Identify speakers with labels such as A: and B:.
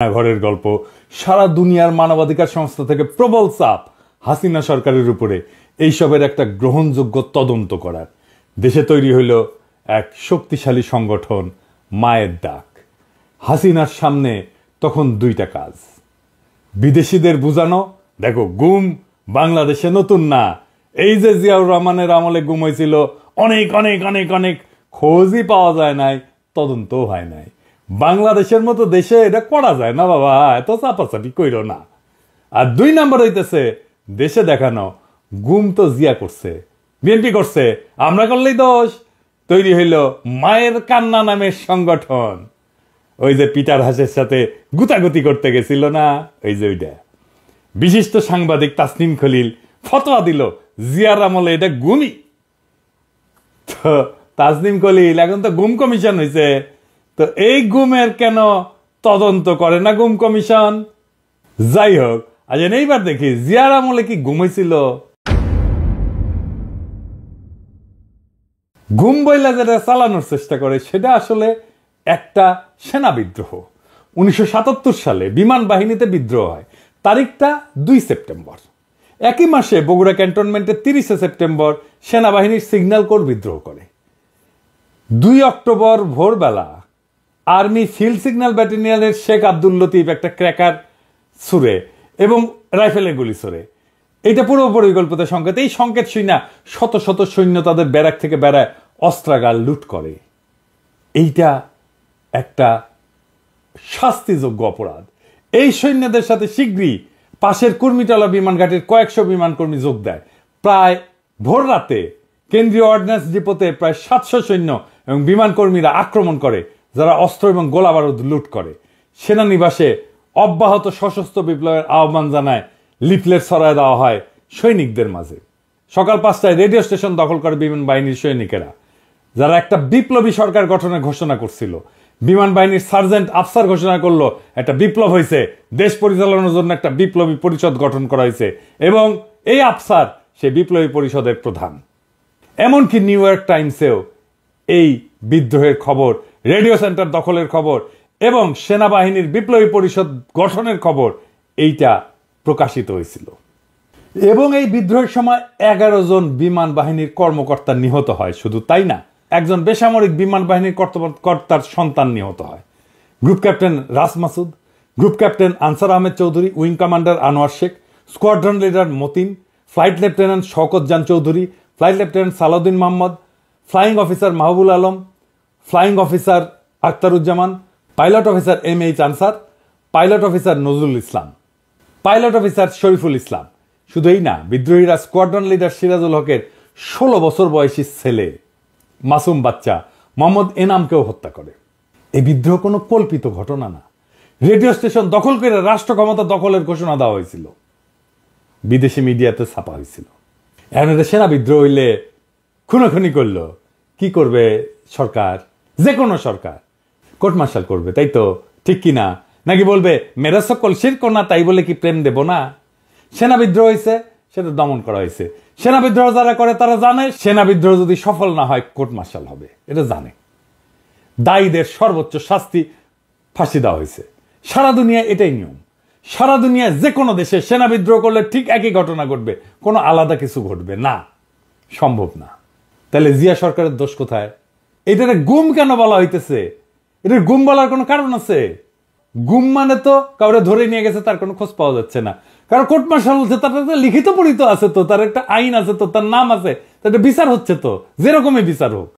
A: ঘরের গল্প। সারা দুনিয়ার মানবাধিকার সংস্থা থেকে প্রবল চাপ হাসিনা সরকারের উপরে এইসবের একটা গ্রহণযোগ্য তদন্ত করার। দেশে তৈরি হইল এক শক্তিশালী সংগঠন মায়ের ডাক। হাসিনার সামনে তখন দুইটা কাজ, বিদেশিদের বুঝানো দেখো গুম বাংলাদেশে নতুন না, এই যে জিয়াউর রহমানের আমলে গুম হয়েছিল অনেক অনেক অনেক অনেক খোঁজই পাওয়া যায় নাই, তদন্তও হয় নাই। বাংলাদেশের মতো দেশে এটা করা যায় না বাবা, এত চাপাচাপি কইরো না। আর দুই নাম্বার হইতেছে দেশে দেখানো গুম তো জিয়া করছে, বিএনপি করছে, আমরা করলেই দোষ। তৈরি হইল মায়ের কান্না নামের সংগঠন। ওই যে পিটার হাসের সাথে গুতাগুতি করতে গেছিল না, ওই যে ওইটা। বিশিষ্ট সাংবাদিক তাসনিম খলিল ফতোয়া দিল জিয়ার আমলে এটা গুমই। তো তাসনিম খলিল এখন তো গুম কমিশন হয়েছে, তো এই গুমের কেন তদন্ত করে না গুম কমিশন? যাই হোক, আজ এইবার দেখি জিয়ার আমলে কি গুম হয়েছিল। গুম বইলা যেটা চালানোর চেষ্টা করে সেটা আসলে একটা সেনা বিদ্রোহ। 1977 সালে বিমান বাহিনীতে বিদ্রোহ হয়, তারিখটা 2 সেপ্টেম্বর। একই মাসে বগুড়া ক্যান্টনমেন্টে 30 সেপ্টেম্বর সেনাবাহিনীর সিগন্যাল কোর বিদ্রোহ করে। 2 অক্টোবর ভোরবেলা আর্মি ফিল্ড সিগন্যাল ব্যাটালিয়নের শেখ আব্দুল লতিফ একটা ক্র্যাকার ছুড়ে এবং রাইফেলের গুলি ছুড়ে। এটা পুরো পরিকল্পিত সংকেত। এই সংকেত শুই না শত শত সৈন্য তাদের ব্যারাক থেকে বেড়ায় অস্ত্রাগার লুট করে। এইটা একটা শাস্তিযোগ্য অপরাধ। এই সৈন্যদের সাথে শীঘ্রই পাশের কুর্মিটলা বিমান ঘাটের কয়েকশো বিমান কর্মী যোগ দেয়। প্রায় ভোর রাতে কেন্দ্রীয় অর্ডিন্যান্স ডিপোতে প্রায় 700 সৈন্য এবং বিমান কর্মীরা আক্রমণ করে, যারা অস্ত্র এবং গোলা বারুদ লুট করে। সেনানিবাসে অব্যাহত সশস্ত্র বিপ্লবের আহ্বান জানায় লিফলেট ছড়ায় দেওয়া হয় সৈনিকদের মাঝে। সকাল 5টায় রেডিও স্টেশন দখল করে বিমান বাহিনীর সৈনিকেরা, যারা একটা বিপ্লবী সরকার গঠনের ঘোষণা করছিল। বিমান বাহিনীর সার্জেন্ট আফসার ঘোষণা করলো একটা বিপ্লব হয়েছে, দেশ পরিচালনার জন্য একটা বিপ্লবী পরিষদ গঠন করা হয়েছে এবং এই আফসার সে বিপ্লবী পরিষদের প্রধান। এমনকি নিউ ইয়র্ক টাইমসেও এই বিদ্রোহের খবর, রেডিও সেন্টার দখলের খবর এবং সেনাবাহিনীর বিপ্লবী পরিষদ গঠনের খবর এইটা প্রকাশিত হয়েছিল। এবং এই বিদ্রোহের সময় 11 জন বিমান বাহিনীর কর্মকর্তা নিহত হয়। শুধু তাই না, একজন বেসামরিক বিমান বাহিনীর কর্তার সন্তান নিহত হয়। Group captain Ras Masud, group captain Ansar Ahmed Chowdhury, wing commander Anwar Sheikh, squadron leader Matin, flight lieutenant Shaukat Jan Chowdhury, flight lieutenant Salauddin Mohammad, flying officer Mahbul Alam, flying officer Akhtaruzzaman, pilot officer MH Ansar, pilot officer Nazrul Islam, pilot officer Shariful Islam. শুধু এই না, বিদ্রোহীরা স্কোয়াড্রন লিডার সিরাজুল হকের 16 বছর বয়সী ছেলে মাসুম বাচ্চা মোহাম্মদ এনামকেও হত্যা করে। এই বিদ্রোহ কোনো কল্পিত ঘটনা না। রেডিও স্টেশন দখল করে রাষ্ট্র ক্ষমতা দখলের ঘোষণা দেওয়া হয়েছিল, বিদেশি মিডিয়াতে ছাপা হয়েছিল। এখন এটা সেনা বিদ্রোহ হইলে খুনোখুনি করলো, কি করবে সরকার? যে কোনো সরকার কোর্ট মার্শাল করবে, তাই তো? ঠিক কি না? নাকি বলবে মেরা সকল শিরক না, তাই বলে কি প্রেম দেব না? সেনা বিদ্রোহ হয়েছে, সেটা দমন করা হয়েছে। সেনা বিদ্রোহ যারা করে তারা জানে সেনা বিদ্রোহ যদি সফল না হয় কোর্ট মার্শাল হবে, এটা জানে। দায়ীদের সর্বোচ্চ শাস্তি ফাঁসি দেওয়া হয়েছে। সারা দুনিয়া এটাই নিয়ম। সারা দুনিয়ায় যে কোনো দেশে সেনা বিদ্রোহ করলে ঠিক একই ঘটনা ঘটবে, কোনো আলাদা কিছু ঘটবে না, সম্ভব না। তাহলে জিয়া সরকারের দোষ কোথায়? এটারে গুম কেন বলা হইতেছে? এটার গুম বলার কোনো কারণ আছে? গুম মানে তো কাউরে ধরে নিয়ে গেছে, তার কোনো খোঁজ পাওয়া যাচ্ছে না। কারণ কোর্ট মার্শাল হচ্ছে, তার একটা লিখিত পরিচিত আছে, তো তার একটা আইন আছে, তো তার নাম আছে, তার বিচার হচ্ছে, তো যেরকমই বিচার হোক।